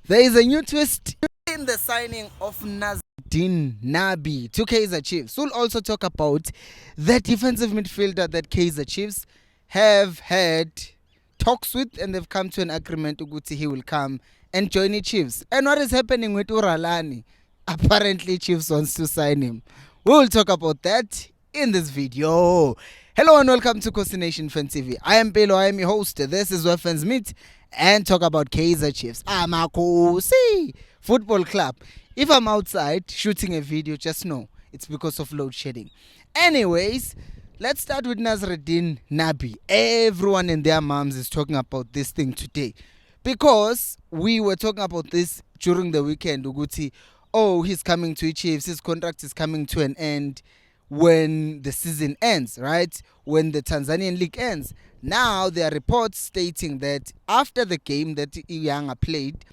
There is a new twist in the signing of Nasreddine Nabi to KAIZER Chiefs. We'll also talk about the defensive midfielder that KAIZER Chiefs have had talks with, and they've come to an agreement ukuthi he will come and join the Chiefs. And what is happening with Uralani? Apparently Chiefs wants to sign him. We'll talk about that in this video. Hello and welcome to Coast Nation Fan TV. I am Pelo, I am your host. This is where fans meet and talk about KAIZER Chiefs. Amakosi Football Club. If I'm outside shooting a video, just know it's because of load shedding. Anyways, let's start with Nasreddine Nabi. Everyone and their moms is talking about this thing today because we were talking about this during the weekend. Uguti, oh, he's coming to Chiefs. His contract is coming to an end when the season ends, right? When the Tanzanian league ends. Now there are reports stating that after the game that Iyanga played,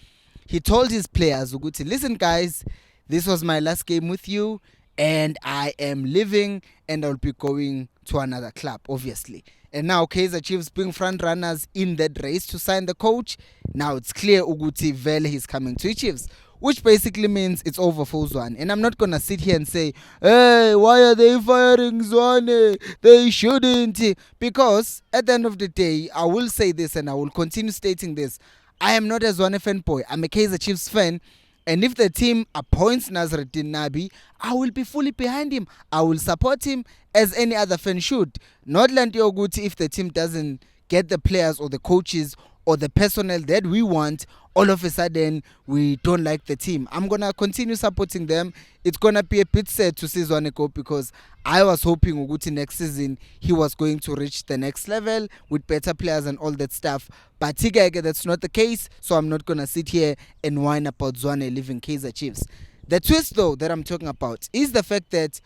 he told his players, Uguti, listen guys, this was my last game with you and I am leaving and I'll be going to another club, obviously. And now KAIZER Chiefs being front runners in that race to sign the coach. Now it's clear Uguti Vele is coming to Chiefs, which basically means it's over for Zwane. And I'm not going to sit here and say, hey, why are they firing Zwane? They shouldn't. Because at the end of the day, I will say this and I will continue stating this. I am not a Zwane fanboy. I'm a KAIZER Chiefs fan. And if the team appoints Nasreddine Nabi, I will be fully behind him. I will support him as any other fan should. Not Lantio Guti if the team doesn't get the players or the coaches or the personnel that we want, all of a sudden we don't like the team. I'm going to continue supporting them. It's going to be a bit sad to see Zwane go because I was hoping Uguti next season he was going to reach the next level with better players and all that stuff. But Tigage, that's not the case, so I'm not going to sit here and whine about Zwane leaving KAIZER Chiefs. The twist though that I'm talking about is the fact that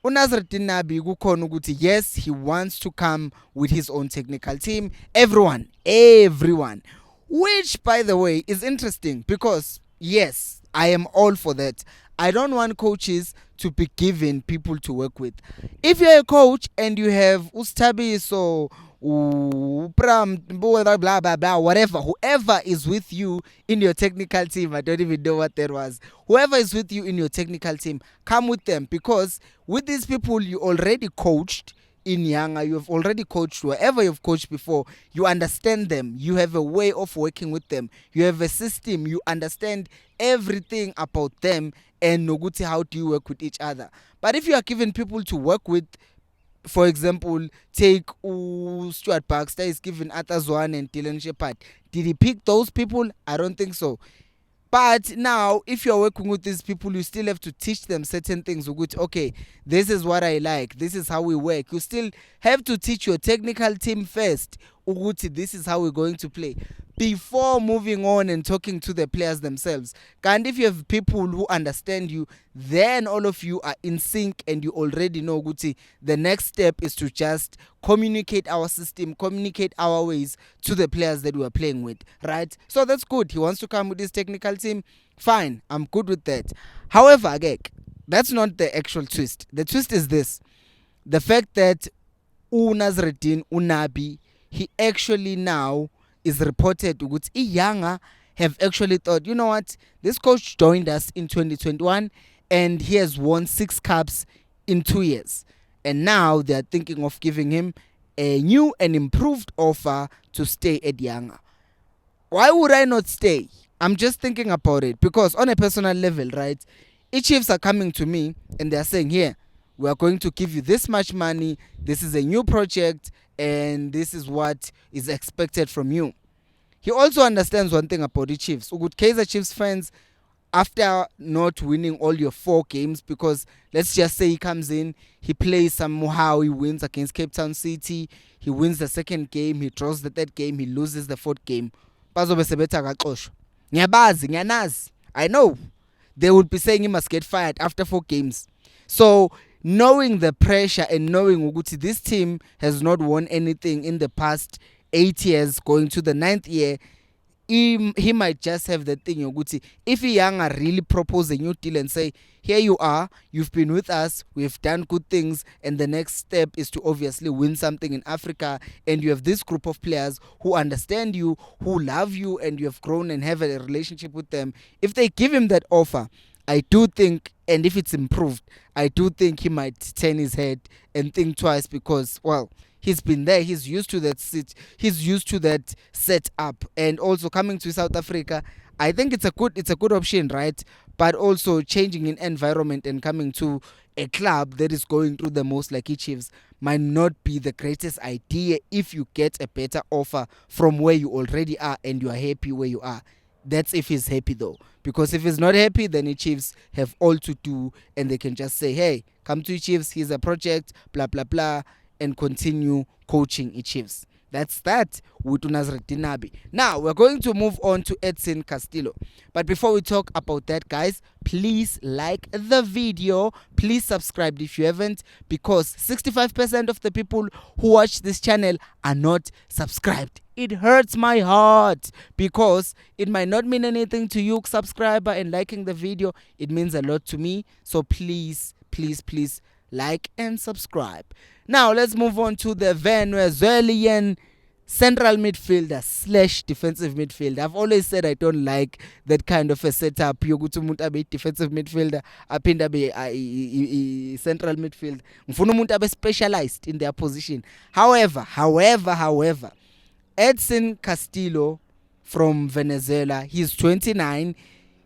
Nasreddine Nabi kukhona ukuthi yes, he wants to come with his own technical team. Everyone, which by the way is interesting because yes, I am all for that. I don't want coaches to be given people to work with. If you're a coach and you have Ustabi, so Pram, blah blah blah, whatever, whoever is with you in your technical team, I don't even know what that was. Whoever is with you in your technical team, come with them because with these people you already coached in Yanga, you have already coached wherever you've coached before. You understand them. You have a way of working with them. You have a system. You understand everything about them and Noguti, how do you work with each other. But if you are given people to work with, for example, take Stuart Baxter is given Arthur Zwane and Dylan Shepard. Did he pick those people? I don't think so. But now, if you're working with these people, you still have to teach them certain things. Okay, this is what I like. This is how we work. You still have to teach your technical team first. This is how we're going to play before moving on and talking to the players themselves. And if you have people who understand you, then all of you are in sync and you already know the next step is to just communicate our system, communicate our ways to the players that we are playing with, right? So that's good. He wants to come with his technical team. Fine, I'm good with that. However, again, that's not the actual twist. The twist is this. The fact that Nasreddine Nabi, he actually now is reported to Iyanga have actually thought, you know what, this coach joined us in 2021 and he has won 6 cups in 2 years. And now they are thinking of giving him a new and improved offer to stay at Yanga. Why would I not stay? I'm just thinking about it because on a personal level, right, Chiefs are coming to me and they are saying, here, we are going to give you this much money. This is a new project and this is what is expected from you. He also understands one thing about the Chiefs. KAIZER Chiefs fans, after not winning all your 4 games, because let's just say he comes in, he plays somehow, he wins against Cape Town City, he wins the 2nd game, he draws the 3rd game, he loses the 4th game. I know. They would be saying he must get fired after 4 games. So knowing the pressure and knowing this team has not won anything in the past 8 years, going to the 9th year, he might just have the thing yokuthi if Iyanga really propose a new deal and say, here you are, you've been with us, we've done good things, and the next step is to obviously win something in Africa, and you have this group of players who understand you, who love you, and you have grown and have a relationship with them. If they give him that offer, I do think, and if it's improved, I do think he might turn his head and think twice, because, well, he's been there, he's used to that he's used to that setup, and also coming to South Africa, I think it's a good option, right? But also changing in environment and coming to a club that is going through the most, like Chiefs, might not be the greatest idea if you get a better offer from where you already are and you are happy where you are. That's if he's happy though, because if he's not happy, then the Chiefs have all to do, and they can just say, hey, come to Chiefs, here's a project, blah blah blah, and continue coaching Chiefs. That's that with Nasreddine Nabi. Now we're going to move on to Edson Castillo. But before we talk about that, guys, please like the video. Please subscribe if you haven't, because 65% of the people who watch this channel are not subscribed. It hurts my heart, because it might not mean anything to you, subscriber, and liking the video. It means a lot to me. So please, please, please like and subscribe. Now let's move on to the Venezuelan central midfielder slash defensive midfielder. I've always said I don't like that kind of a setup. Yokuthi umuntu abe defensive midfielder aphinda abe central midfielder. Ngifuna umuntu abe specialized in their position. However, Edson Castillo from Venezuela, he's 29.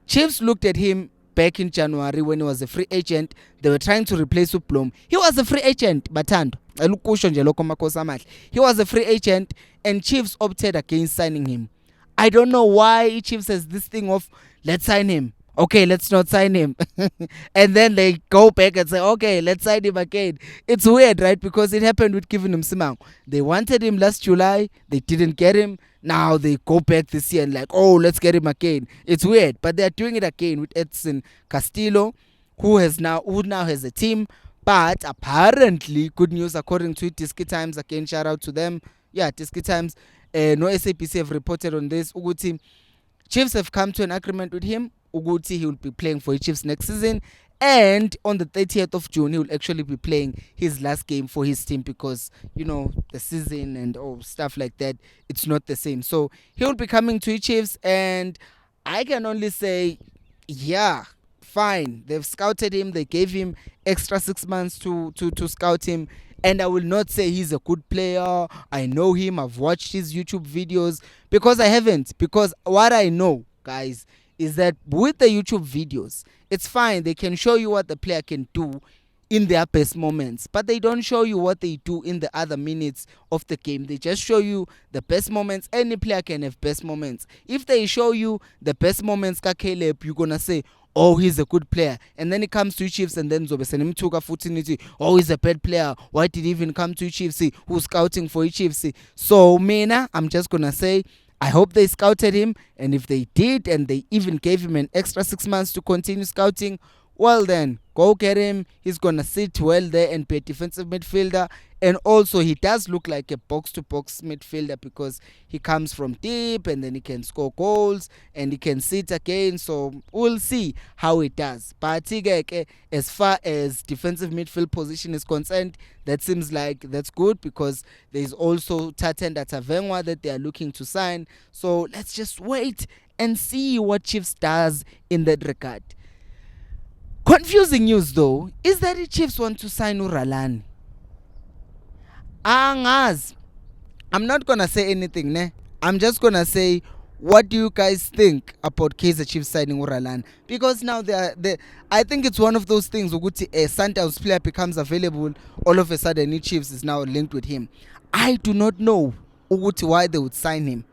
Chiefs looked at him back in January when he was a free agent. They were trying to replace Uplom. He was a free agent, Batando. He was a free agent, and Chiefs opted against signing him. I don't know why Chiefs has this thing of, let's sign him. Okay, let's not sign him. And then they go back and say, okay, let's sign him again. It's weird, right? Because it happened with Kevin Msimang. They wanted him last July. They didn't get him. Now they go back this year and like, oh, let's get him again. It's weird. But they're doing it again with Edson Castillo, who now has a team. But apparently, good news according to Tiski Times. Again, shout out to them. Yeah, Tiski Times. No SAPC have reported on this. Uguti, Chiefs have come to an agreement with him. Uguti, he will be playing for Chiefs next season. And on the 30th of June, he will actually be playing his last game for his team, because, you know, the season and stuff like that, it's not the same. So he will be coming to Chiefs, and I can only say, yeah, fine. They've scouted him. They gave him extra 6 months to scout him. And I will not say he's a good player. I know him. I've watched his YouTube videos, because I haven't. Because what I know, guys, is that with the YouTube videos, it's fine. They can show you what the player can do in their best moments, but they don't show you what they do in the other minutes of the game. They just show you the best moments. Any player can have best moments. If they show you the best moments ka Caleb, you're gonna say, oh, he's a good player. And then it comes to Chiefs, and then oh, he's a bad player. Why did he even come to Chiefs? Who's scouting for Chiefs? So Mena, I'm just gonna say, I hope they scouted him, and if they did, and they even gave him an extra 6 months to continue scouting, well then, go get him. He's gonna sit well there and be a defensive midfielder. And also, he does look like a box-to-box midfielder, because he comes from deep, and then he can score goals, and he can sit again. So we'll see how it does. But as far as defensive midfield position is concerned, that seems like that's good, because there's also Tatenda Tavengwa that they are looking to sign. So let's just wait and see what Chiefs does in that regard. Confusing news though is that the Chiefs want to sign Uralani. Angaz, I'm not gonna say anything, ne? I'm just gonna say, what do you guys think about KAIZER Chiefs signing Uralani? Because now I think it's one of those things where a Santos player becomes available, all of a sudden the Chiefs is now linked with him. I do not know why they would sign him.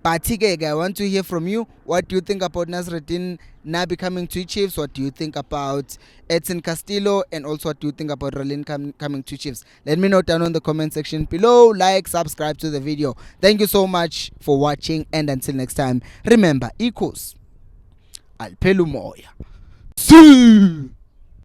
But I want to hear from you. What do you think about Nasreddine Nabi coming to Chiefs? What do you think about Edson Castillo? And also, what do you think about Ralin coming to Chiefs? Let me know down on the comment section below. Like, subscribe to the video. Thank you so much for watching. And until next time, remember, equals Alpelumoya. See.